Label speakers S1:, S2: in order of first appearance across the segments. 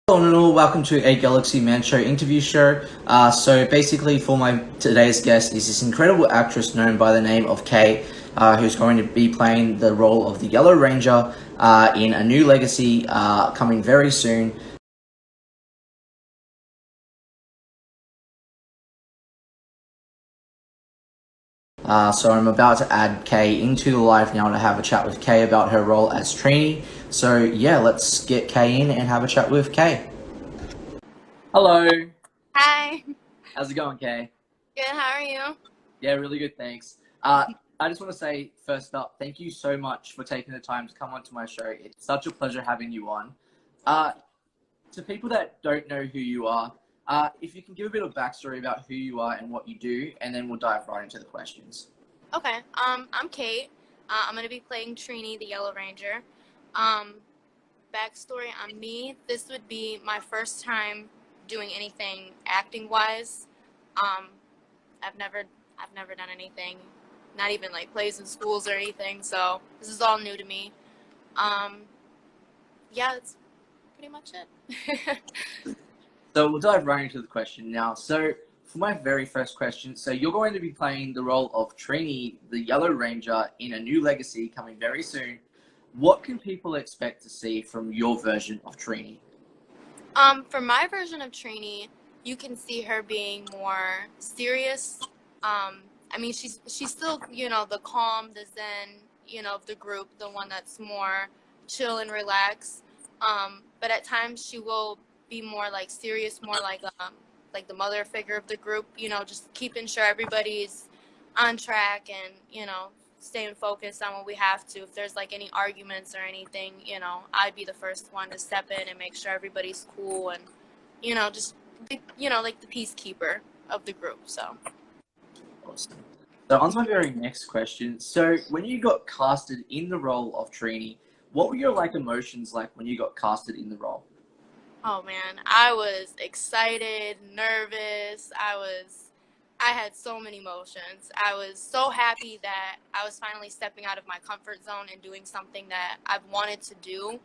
S1: Hello and all, welcome to a Galaxy Man Show interview show. So basically for my today's guest is this incredible actress known by the name of Kay, who's going to be playing the role of the Yellow Ranger in a new legacy coming very soon. So I'm about to add Kay into the live now to have a chat with Kay about her role as Trini. So yeah, let's get Kay in and have a chat with Kay. Hello,
S2: Hi.
S1: how's it going, Kay?
S2: Good. How are you?
S1: Yeah, really good, thanks. I just want to say, first up, thank you so much for taking the time to come onto my show. It's such a pleasure having you on. Uh, to people that don't know who you are, if you can give a bit of backstory about who you are and what you do, and then we'll dive right into the questions.
S2: Okay. I'm Kate. I'm gonna be playing Trini, the Yellow Ranger. Um, Backstory on me. This would be my first time doing anything acting wise. Um, I've never, I've never done anything, not even like plays in schools or anything. So this is all new to me. Um, yeah, that's pretty much it.
S1: So we'll dive right into the question now. So for my very first question, so you're going to be playing the role of Trini, the Yellow Ranger, in a new legacy coming very soon. What can people expect to see from your version of Trini?
S2: For my version of Trini, you can see her being more serious. I mean, she's still, the calm, the zen, of the group, the one that's more chill and relaxed. But at times she will be more like serious, more like the mother figure of the group. Just keeping sure everybody's on track and staying focused on what we have to. If there's like any arguments or anything, I'd be the first one to step in and make sure everybody's cool and, just, like the peacekeeper of the group. So,
S1: Awesome. So on to my very next question. So when you got casted in the role of Trini, what were your emotions like when you got casted in the role?
S2: oh man, I was excited, nervous. I had so many emotions. I was so happy that I was finally stepping out of my comfort zone and doing something that I've wanted to do.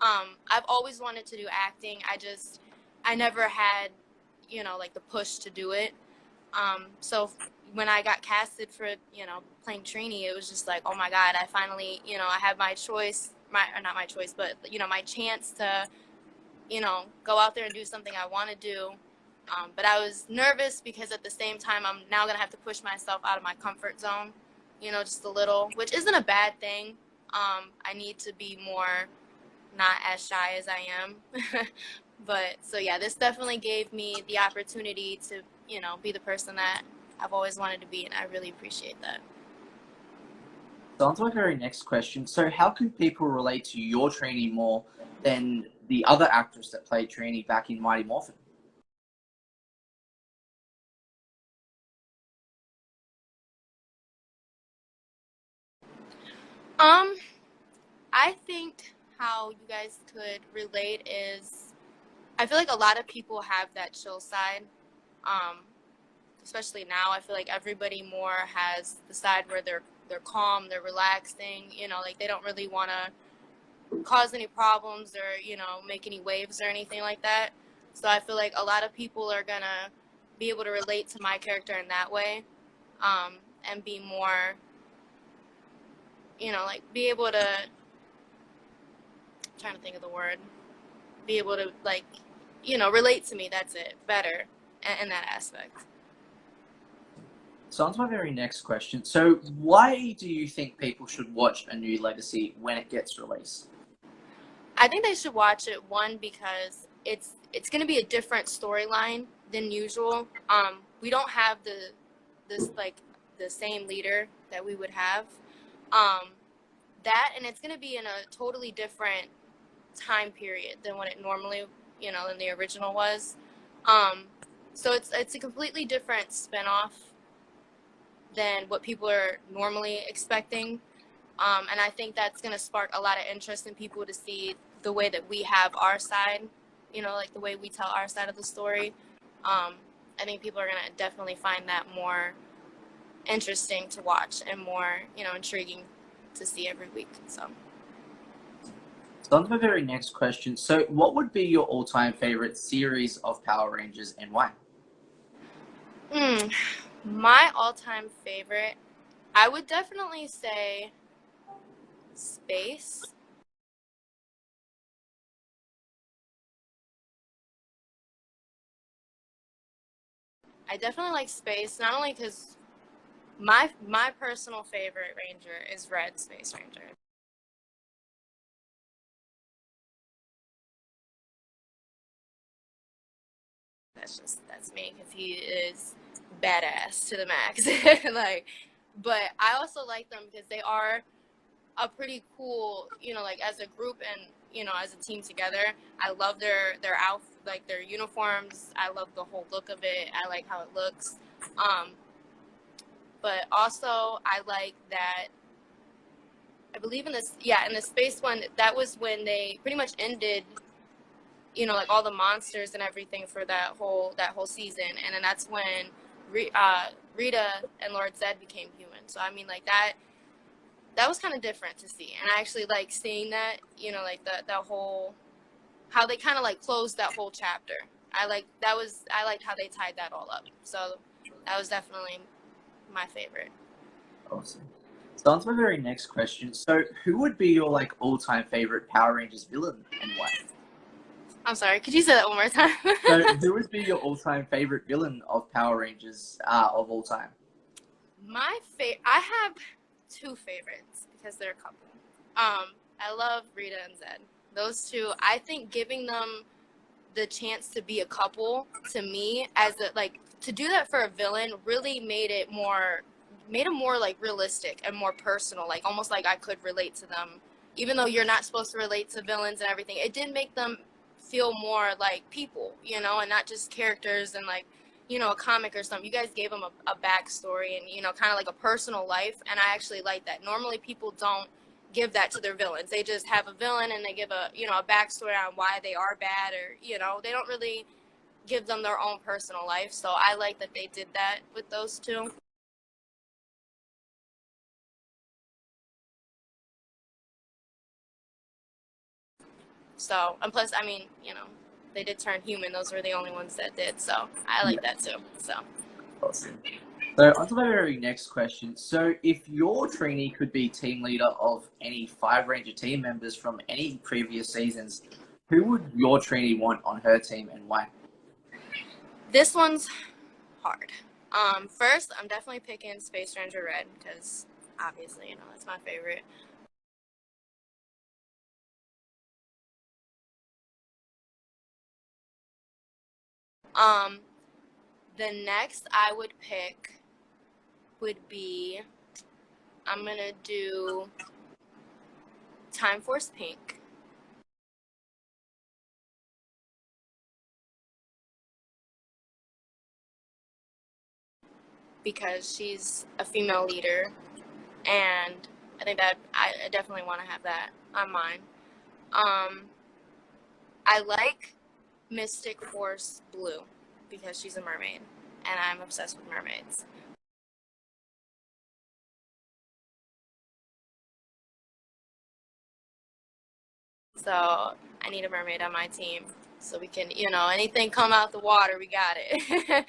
S2: I've always wanted to do acting. I never had, like the push to do it. So when I got casted for, playing Trini, it was just like, oh my God, I finally, I have my choice, or not my choice, but, my chance to, go out there and do something I want to do. But I was nervous because at the same time, I'm now going to have to push myself out of my comfort zone, just a little, which isn't a bad thing. I need to be more not as shy as I am. But so yeah, this definitely gave me the opportunity to, be the person that I've always wanted to be, and I really appreciate that.
S1: So on to my very next question. So how can people relate to your Trini more than the other actress that played Trini back in Mighty Morphin?
S2: Um, I think how you guys could relate is I feel like a lot of people have that chill side. Um, Especially now, I feel like everybody more has the side where they're calm, they're relaxing, like they don't really want to cause any problems or make any waves or anything like that. So I feel like a lot of people are gonna be able to relate to my character in that way, um, and be more, like be able to, I'm trying to think of the word, be able to like, relate to me. That's it, better in that aspect.
S1: So on to my very next question. So why do you think people should watch A New Legacy when it gets released?
S2: I think they should watch it, one, because it's going to be a different storyline than usual. We don't have this like the same leader that we would have. Um, that, and it's going to be in a totally different time period than what it normally, than the original was. Um, so it's a completely different spinoff than what people are normally expecting. And I think that's going to spark a lot of interest in people to see the way that we have our side, like the way we tell our side of the story. Um, I think people are going to definitely find that more interesting to watch and more, intriguing to see every week. So,
S1: So on to my very next question. So what would be your all-time favorite series of Power Rangers and why?
S2: Hmm. My all-time favorite, I would definitely say Space. I definitely like Space, not only because my personal favorite Ranger is Red Space Ranger. That's me because he is badass to the max. Like, but I also like them because they are a pretty cool, like as a group and as a team together. I love their outfit, like their uniforms. I love the whole look of it. I like how it looks. Um, but also I like that I believe in this. Yeah, in the space one, that was when they pretty much ended. Like all the monsters and everything for that whole season, and then that's when Rita and Lord Zed became human. So I mean, like that was kind of different to see, and I actually like seeing that. Like that whole how they kind of like closed that whole chapter. I liked how they tied that all up. So that was definitely my favorite.
S1: Awesome. So on to my very next question. So who would be your like all-time favorite Power Rangers villain and why?
S2: I'm sorry, could you say that one more time?
S1: So who would be your all-time favorite villain of Power Rangers of all time?
S2: I have two favorites because they're a couple. I love Rita and Zed. Those two, I think giving them the chance to be a couple to me as a like to do that for a villain really made them more like realistic and more personal, like almost like I could relate to them. Even though you're not supposed to relate to villains and everything, it did make them feel more like people, and not just characters and like, a comic or something. You guys gave them a backstory and, kind of like a personal life. And I actually like that. Normally people don't give that to their villains. They just have a villain and they give a backstory on why they are bad or, they don't really give them their own personal life. So I like that they did that with those two. So, and plus, I mean, they did turn human. Those were the only ones that did. So I like that too. So.
S1: Awesome. So on to my very next question. So if your Trini could be team leader of any five Ranger team members from any previous seasons, who would your Trini want on her team and why?
S2: This one's hard. First, I'm definitely picking Space Ranger Red because obviously, that's my favorite. Um, the next I would pick would be I'm gonna do Time Force Pink because she's a female leader, and I think that I definitely want to have that on mine. Um, I like Mystic Force Blue because she's a mermaid, and I'm obsessed with mermaids. So I need a mermaid on my team so we can, anything come out the water, we got it.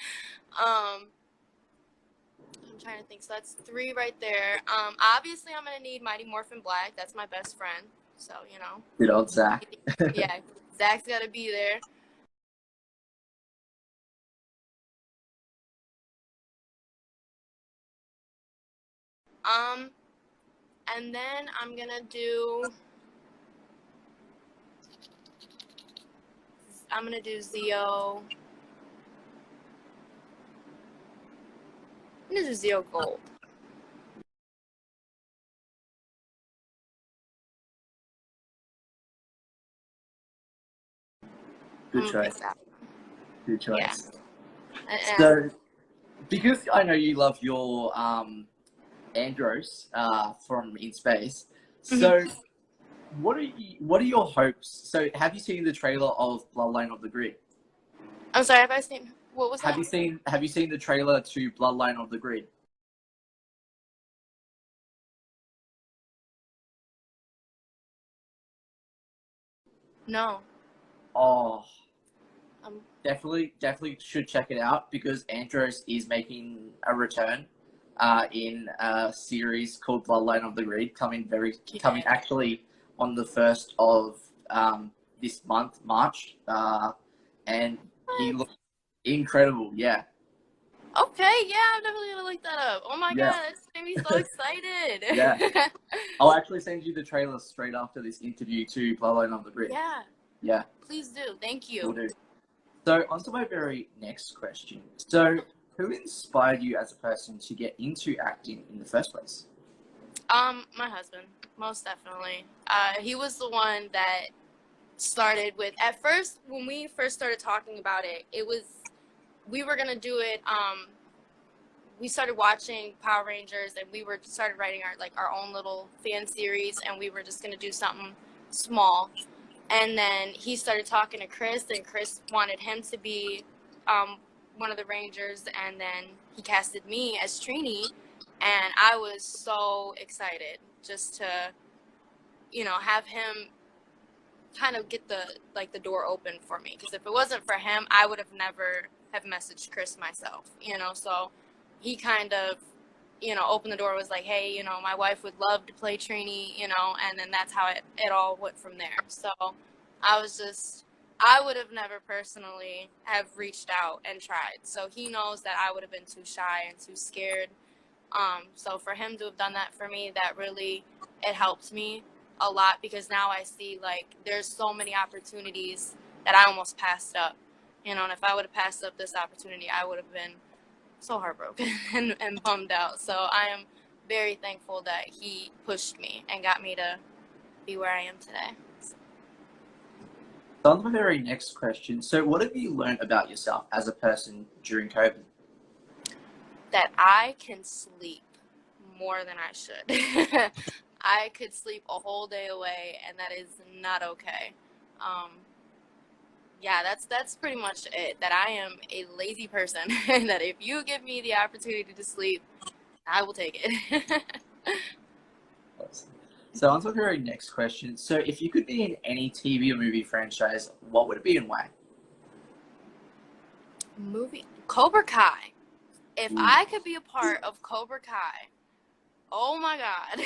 S2: I'm trying to think. So that's three right there. Obviously I'm gonna need Mighty Morphin Black. That's my best friend. So
S1: Good old Zach.
S2: yeah, Zach's got to be there. Um, and then I'm gonna do Zeo. I'm gonna do Zeo Gold.
S1: Good
S2: I'm gonna pick
S1: choice.
S2: that.
S1: Good
S2: Yeah.
S1: choice.
S2: And
S1: So because I know you love your Andros from In Space,
S2: mhm.
S1: so what are your hopes? So have you seen the trailer of Bloodline of the Grid?
S2: I'm sorry, have I seen what was
S1: Have
S2: that?
S1: you seen the trailer to Bloodline of the Grid?
S2: No.
S1: Oh,
S2: Um,
S1: definitely should check it out because Andros is making a return in a series called Bloodline of the Greed, coming
S2: yeah.
S1: actually on the 1st of this month, March, and he
S2: What?
S1: looks incredible. Yeah,
S2: Okay, yeah, I'm definitely gonna look that up. Oh my
S1: yeah,
S2: god, that's made me so
S1: yeah.
S2: excited.
S1: I'll actually send you the trailer straight after this interview to Bloodline of the Grid.
S2: Yeah,
S1: Yeah,
S2: please do. Thank
S1: we'll
S2: you.
S1: do. So, on to my very next question. So, who inspired you as a person to get into acting in the first place?
S2: My husband, most definitely. He was the one that started with, at first, when we first started talking about it, we were gonna do it, we started watching Power Rangers and started writing our own little fan series, and we were just gonna do something small. And then he started talking to Chris, and Chris wanted him to be one of the Rangers, and then he casted me as Trini, and I was so excited just to, have him kind of get the door open for me, because if it wasn't for him, I would have never have messaged Chris myself, so he kind of, opened the door, was like, hey, my wife would love to play Trini, and then that's how it all went from there. So I would have never personally have reached out and tried. So he knows that I would have been too shy and too scared. So for him to have done that for me, that really, it helped me a lot, because now I see like there's so many opportunities that I almost passed up, and if I would have passed up this opportunity, I would have been so heartbroken and bummed out. So I am very thankful that he pushed me and got me to be where I am today.
S1: So, on to my very next question. So, what have you learned about yourself as a person during COVID?
S2: That I can sleep more than I should. I could sleep a whole day away, and that is not okay. Um, yeah, that's pretty much it. That I am a lazy person, and that if you give me the opportunity to sleep, I will take it.
S1: So, on to my very next question. So, if you could be in any TV or movie franchise, what would it be and why?
S2: Movie Cobra Kai. If
S1: Ooh.
S2: I could be a part of Cobra Kai, oh my god,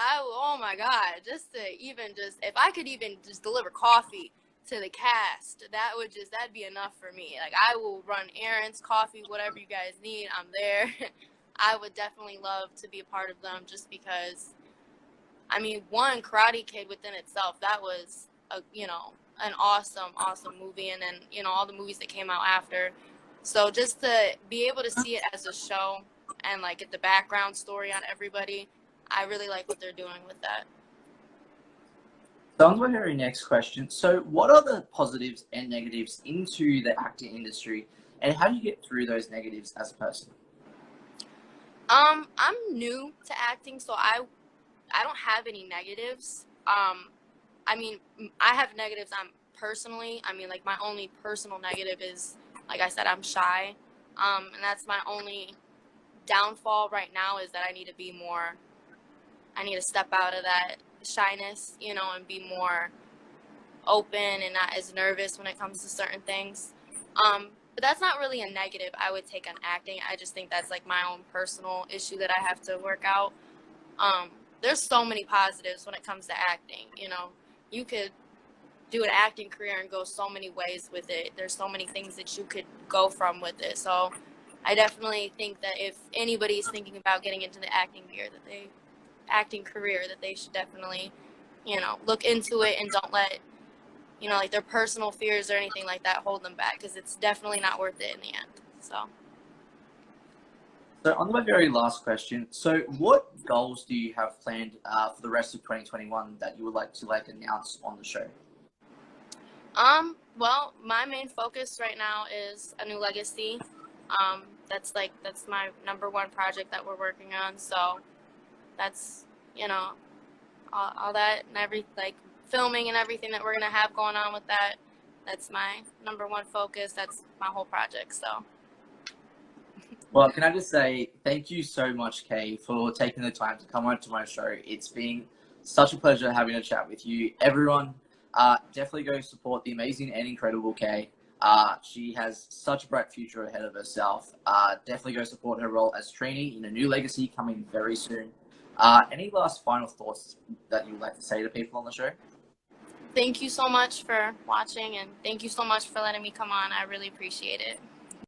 S2: oh my god, just to even just, if I could even just deliver coffee to the cast, that'd be enough for me. Like, I will run errands, coffee, whatever you guys need, I'm there. I would definitely love to be a part of them, just because, I mean, one, Karate Kid within itself, that was an awesome movie, and then, all the movies that came out after. So just to be able to see it as a show and like get the background story on everybody, I really like what they're doing with that.
S1: So, on to my very next question. So, what are the positives and negatives into the acting industry, and how do you get through those negatives as a person?
S2: I'm new to acting, so I don't have any negatives. I mean, I have negatives personally. I mean, like, my only personal negative is, like I said, I'm shy. And that's my only downfall right now, is that I need to step out of that shyness, and be more open and not as nervous when it comes to certain things. But that's not really a negative I would take on acting. I just think that's like my own personal issue that I have to work out. Um, there's so many positives when it comes to acting. You could do an acting career and go so many ways with it. There's so many things that you could go from with it. So I definitely think that if anybody's thinking about getting into the acting career, that they should definitely, look into it, and don't let, like, their personal fears or anything like that hold them back, because it's definitely not worth it in the end. So.
S1: So, on to my very last question. So, what goals do you have planned for the rest of 2021 that you would like to announce on the show?
S2: Well, my main focus right now is A New Legacy. That's my number one project that we're working on. So that's, all that and filming and everything that we're gonna have going on with that. That's my number one focus. That's my whole project. So.
S1: Well, can I just say thank you so much, Kay, for taking the time to come on to my show. It's been such a pleasure having a chat with you. Everyone, Definitely go support the amazing and incredible Kay. She has such a bright future ahead of herself. Definitely go support her role as Trini in a new legacy coming very soon. Any last final thoughts that you would like to say to people on the show?
S2: Thank you so much for watching, and thank you so much for letting me come on. I really appreciate it.